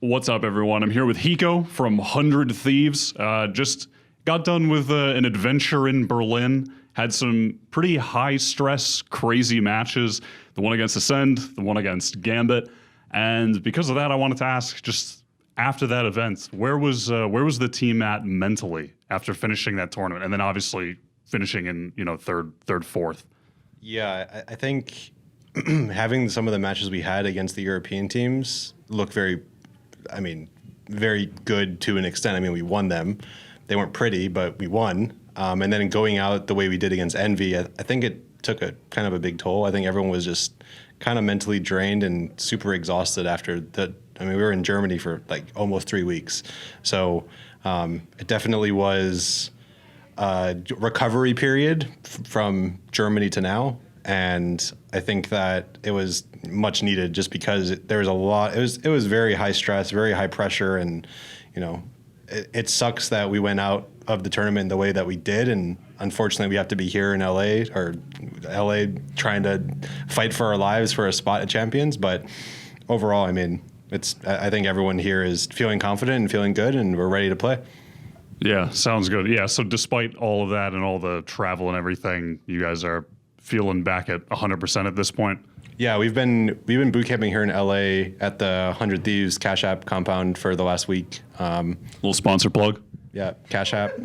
What's up, everyone? I'm here with Hiko from 100 Thieves. Just got done with an adventure in Berlin. Had some pretty high-stress, crazy matches. The one against Ascend, the one against Gambit. And because of that, I wanted to ask, just after that event, where was the team at mentally after finishing that tournament? And then obviously finishing in, third, fourth. Yeah, I think having some of the matches we had against the European teams look very good to an extent. I mean, we won them. They weren't pretty, but we won. And then going out the way we did against Envy, I think it took a kind of a big toll. I think everyone was just kind of mentally drained and super exhausted after that. I mean, we were in Germany for like almost 3 weeks. So it definitely was a recovery period from Germany to now. And I think that it was much needed just because there was a lot. It was very high stress, very high pressure, and it sucks that we went out of the tournament the way that we did, and unfortunately we have to be here in LA trying to fight for our lives for a spot at Champions. But overall, I mean, I think everyone here is feeling confident and feeling good, and we're ready to play. Yeah, sounds good. Yeah, so despite all of that and all the travel and everything, you guys are feeling back at 100% at this point? Yeah, we've been boot camping here in LA at the 100 Thieves Cash App compound for the last week. Little sponsor plug. Yeah, Cash App.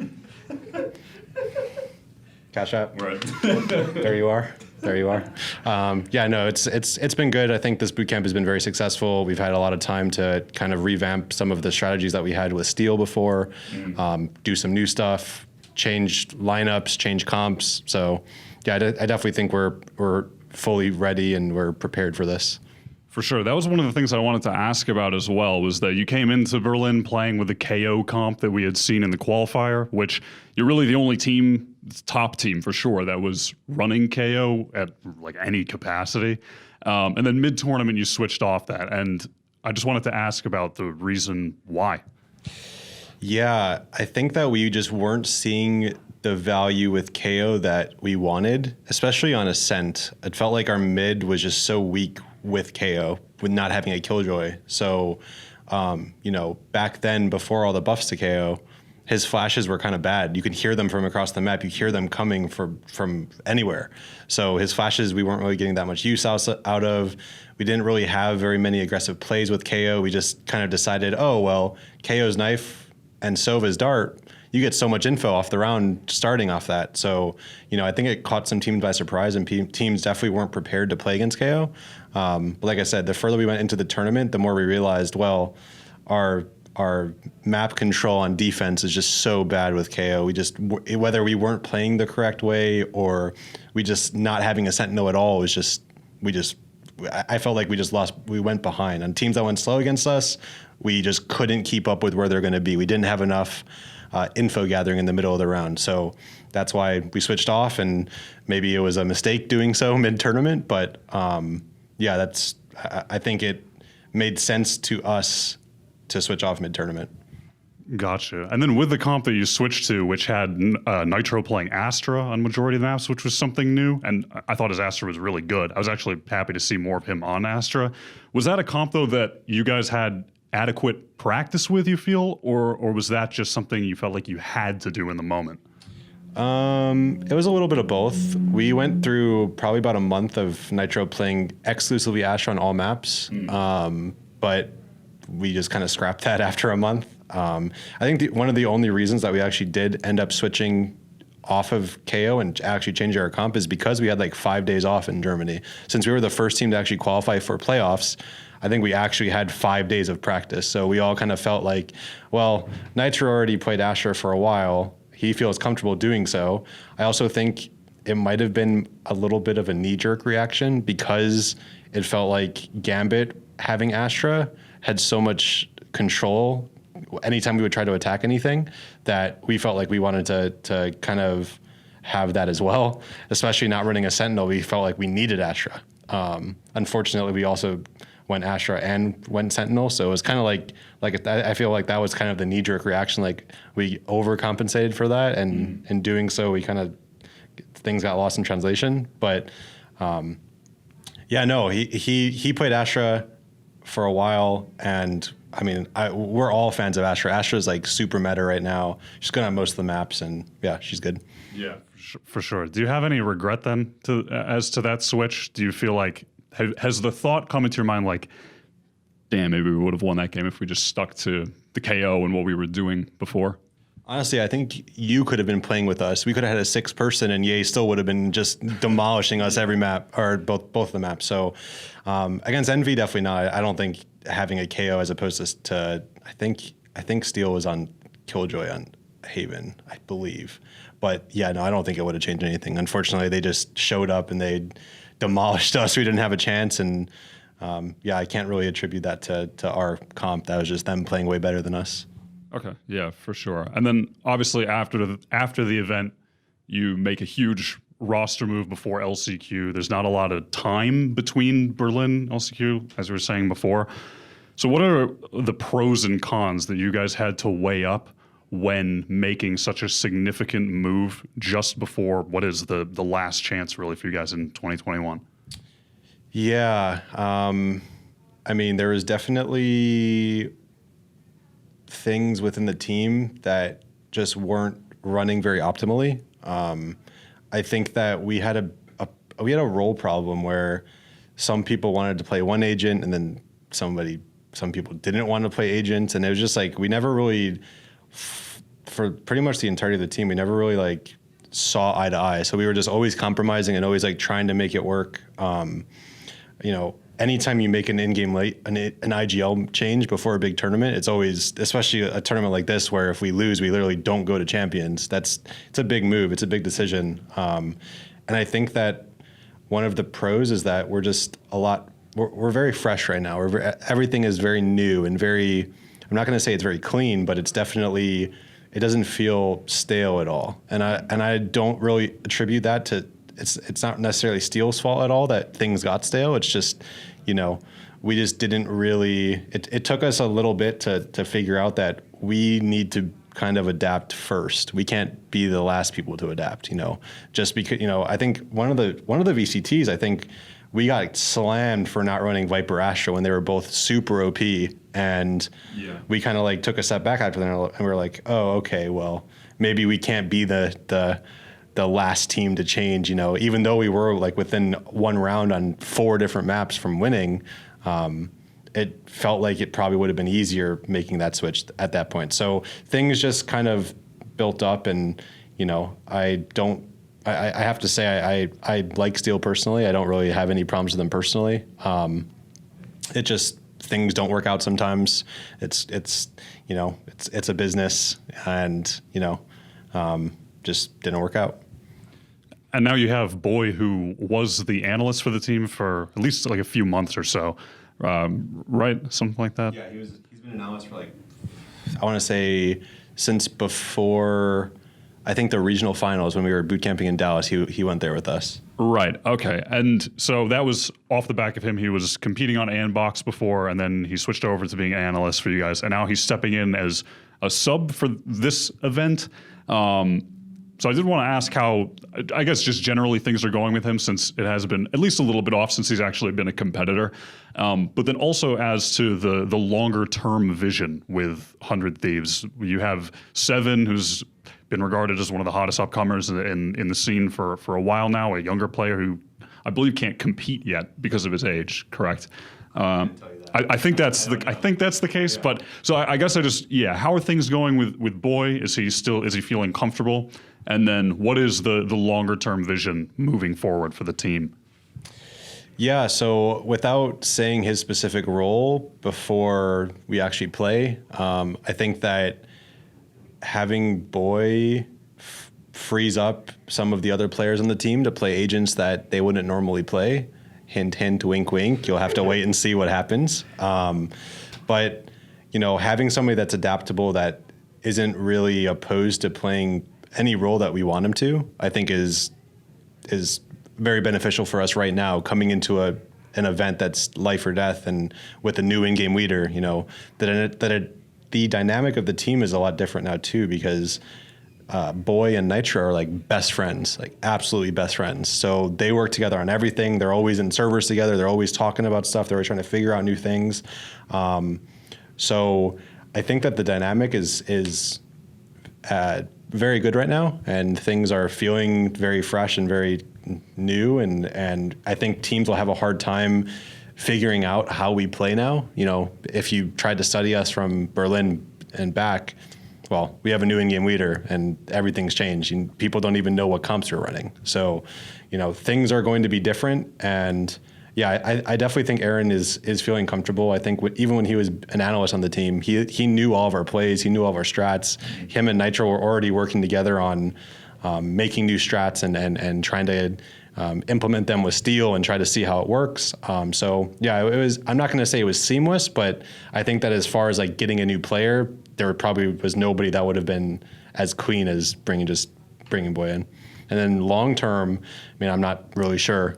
Cash App. Right. There you are. Yeah, no, it's been good. I think this boot camp has been very successful. We've had a lot of time to kind of revamp some of the strategies that we had with Steel before, do some new stuff, change lineups, change comps. So yeah, I definitely think we're fully ready and we're prepared for this. For sure. That was one of the things I wanted to ask about as well, was that you came into Berlin playing with the KO comp that we had seen in the qualifier, which you're really the only team, top team for sure, that was running KO at like any capacity. And then mid-tournament, you switched off that. And I just wanted to ask about the reason why. Yeah, I think that we just weren't seeing the value with KO that we wanted, especially on Ascent. It felt like our mid was just so weak with KO, with not having a Killjoy. So, back then, before all the buffs to KO, his flashes were kind of bad. You could hear them from across the map. You hear them coming from anywhere. So his flashes, we weren't really getting that much use out of. We didn't really have very many aggressive plays with KO. We just kind of decided, oh, well, KO's knife and Sova's dart, you get so much info off the round starting off that. So, I think it caught some teams by surprise, and teams definitely weren't prepared to play against KO. But like I said, the further we went into the tournament, the more we realized, well, our map control on defense is just so bad with KO. We just, whether we weren't playing the correct way or we just not having a Sentinel at all, I felt like we went behind. On teams that went slow against us, we just couldn't keep up with where they're going to be. We didn't have enough info gathering in the middle of the round. So that's why we switched off, and maybe it was a mistake doing so mid-tournament. But yeah, I think it made sense to us to switch off mid-tournament. Gotcha. And then with the comp that you switched to, which had Nitro playing Astra on majority of the maps, which was something new, and I thought his Astra was really good. I was actually happy to see more of him on Astra. Was that a comp, though, that you guys had adequate practice with, you feel, or was that just something you felt like you had to do in the moment? It was a little bit of both. We went through probably about a month of Nitro playing exclusively Astra on all maps, but we just kind of scrapped that after a month. I think one of the only reasons that we actually did end up switching off of KO and actually changing our comp is because we had like 5 days off in Germany. Since we were the first team to actually qualify for playoffs, I think we actually had 5 days of practice. So we all kind of felt like, well, Nitro already played Astra for a while. He feels comfortable doing so. I also think it might have been a little bit of a knee-jerk reaction because it felt like Gambit having Astra had so much control anytime we would try to attack anything that we felt like we wanted to kind of have that as well, especially not running a Sentinel. We felt like we needed Astra. Unfortunately, we also went Astra and went Sentinel, so it was kind of like I feel like that was kind of the knee-jerk reaction. Like we overcompensated for that, and in doing so, we kind of things got lost in translation. But yeah, no, he played Astra for a while, and I mean, we're all fans of Astra. Astra's like super meta right now. She's good on most of the maps, and yeah, she's good. Yeah, for sure. Do you have any regret then as to that switch? Do you feel like has the thought come into your mind like, damn, maybe we would have won that game if we just stuck to the KO and what we were doing before? Honestly, I think you could have been playing with us. We could have had a 6-person, and Ye still would have been just demolishing us every map, or both the maps. So against Envy, definitely not. I don't think having a KO as opposed to I think Steel was on Killjoy on Haven, I believe. But yeah, no, I don't think it would have changed anything. Unfortunately, they just showed up and they demolished us. We didn't have a chance, and yeah, I can't really attribute that to our comp. That was just them playing way better than us. Okay, yeah, for sure. And then obviously after the event, you make a huge roster move before LCQ. There's not a lot of time between Berlin LCQ, as we were saying before. So what are the pros and cons that you guys had to weigh up when making such a significant move just before what is the last chance really for you guys in 2021? Yeah, I mean, there was definitely things within the team that just weren't running very optimally. I think that we had a role problem where some people wanted to play one agent, and then some people didn't want to play agents, and it was just like we never really, for pretty much the entirety of the team, we never really like saw eye to eye. So we were just always compromising and always like trying to make it work. You know, anytime you make an in-game late an IGL change before a big tournament, it's always, especially a tournament like this where if we lose, we literally don't go to champions. It's a big move. It's a big decision. And I think that one of the pros is that we're very fresh right now. Everything is very new and very, I'm not going to say it's very clean, but it's definitely, it doesn't feel stale at all. And I don't really attribute that to, it's not necessarily Steel's fault at all that things got stale. It's just, you know, we just didn't really, it took us a little bit to figure out that we need to kind of adapt first. We can't be the last people to adapt, you know, just because, you know, I think one of the VCTs, I think we got slammed for not running Viper Astra when they were both super OP. And we kind of like took a step back after that, and we were like, oh, okay, well, maybe we can't be the last team to change, you know, even though we were like within one round on 4 different maps from winning. It felt like it probably would have been easier making that switch at that point. So things just kind of built up, and, you know, I have to say I like Steel personally. I don't really have any problems with them personally. It just, things don't work out sometimes. It's you know, it's a business, and, you know, just didn't work out. And now you have Boy, who was the analyst for the team for at least like a few months or so, right? Something like that? Yeah, he's been an analyst for like, I want to say since before, I think the regional finals when we were boot camping in Dallas, he went there with us. Right, okay. And so that was off the back of him. He was competing on Anbox before, and then he switched over to being an analyst for you guys. And now he's stepping in as a sub for this event. So I did want to ask how, I guess just generally things are going with him, since it has been at least a little bit off since he's actually been a competitor. But then also as to the longer term vision with 100 Thieves. You have Seven, who's been regarded as one of the hottest upcomers in the scene for a while now, a younger player who I believe can't compete yet because of his age, correct? I think that's the case. Yeah. But so I guess how are things going with Boy? Is he feeling comfortable? And then what is the longer term vision moving forward for the team? Yeah, so without saying his specific role before we actually play, I think that having Boy frees up some of the other players on the team to play agents that they wouldn't normally play. Hint, hint, wink, wink. You'll have to wait and see what happens. But, you know, having somebody that's adaptable, that isn't really opposed to playing any role that we want him to, I think is very beneficial for us right now, coming into an event that's life or death, and with a new in-game leader, you know, the dynamic of the team is a lot different now too, because Boy and Nitro are like best friends, like absolutely best friends. So they work together on everything. They're always in servers together. They're always talking about stuff. They're always trying to figure out new things. So I think that the dynamic is very good right now, and things are feeling very fresh and very new. And I think teams will have a hard time figuring out how we play now. You know, if you tried to study us from Berlin and back, well, we have a new in-game leader and everything's changed. And people don't even know what comps we're running. So, you know, things are going to be different. And yeah, I definitely think Aaron is feeling comfortable. I think even when he was an analyst on the team, he knew all of our plays, he knew all of our strats. Him and Nitro were already working together on making new strats and trying to implement them with Steel and try to see how it works. So yeah, it was. I'm not going to say it was seamless, but I think that as far as like getting a new player, there probably was nobody that would have been as clean as bringing Boy in. And then long term, I mean, I'm not really sure.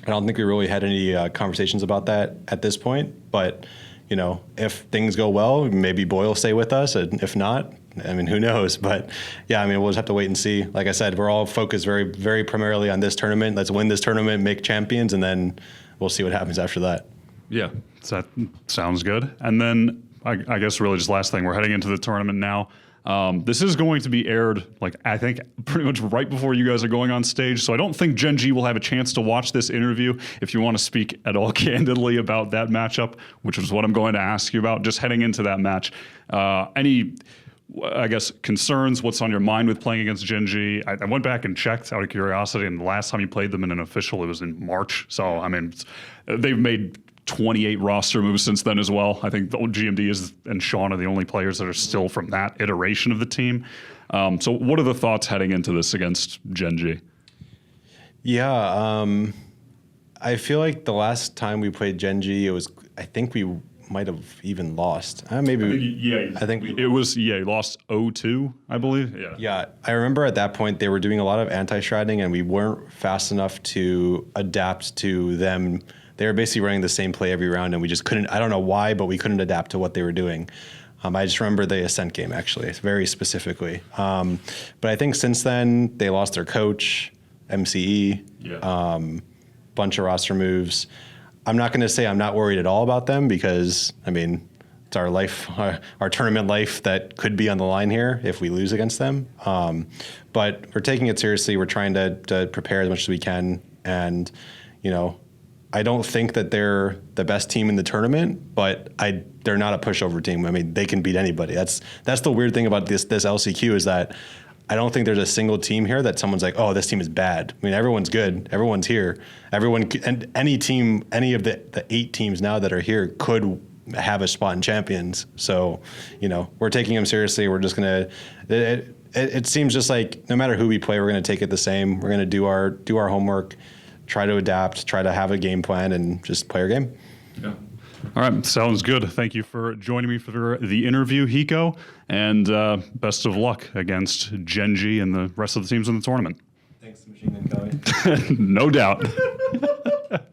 I don't think we really had any conversations about that at this point, but you know, if things go well, maybe Boy will stay with us, and if not, I mean, who knows? But yeah, I mean, we'll just have to wait and see. Like I said, we're all focused very, very primarily on this tournament. Let's win this tournament, make champions, and then we'll see what happens after that. Yeah, that sounds good. And then I guess really just last thing, we're heading into the tournament now. This is going to be aired, like, I think pretty much right before you guys are going on stage. So I don't think Gen G will have a chance to watch this interview. If you want to speak at all candidly about that matchup, which is what I'm going to ask you about, just heading into that match, any, I guess, concerns, what's on your mind with playing against Gen G? I went back and checked out of curiosity, and the last time you played them in an official, it was in March. So, I mean, they've made 28 roster moves since then as well. I think the GMD and Sean are the only players that are still from that iteration of the team. So what are the thoughts heading into this against Gen G? Yeah, I feel like the last time we played Gen G, I think we might have even lost. I think you lost 0-2, I believe. Yeah, I remember at that point they were doing a lot of anti-shrouding, and we weren't fast enough to adapt to them. They were basically running the same play every round, and we just couldn't. I don't know why, but we couldn't adapt to what they were doing. I just remember the Ascent game, actually, very specifically. But I think since then, they lost their coach, MCE, bunch of roster moves. I'm not going to say I'm not worried at all about them, because, I mean, it's our life, our tournament life that could be on the line here if we lose against them. But we're taking it seriously. We're trying to prepare as much as we can. And, you know, I don't think that they're the best team in the tournament, but they're not a pushover team. I mean, they can beat anybody. That's the weird thing about this LCQ, is that I don't think there's a single team here that someone's like, oh, this team is bad. I mean, everyone's good. Everyone's here. And any team, any of the 8 teams now that are here could have a spot in champions. So, you know, we're taking them seriously. We're just going to, it seems just like no matter who we play, we're going to take it the same. We're going to do our homework, try to adapt, try to have a game plan, and just play our game. Yeah. All right, sounds good. Thank you for joining me for the interview, Hiko, and best of luck against Gen G and the rest of the teams in the tournament. Thanks, Machine Gun Kelly. No doubt.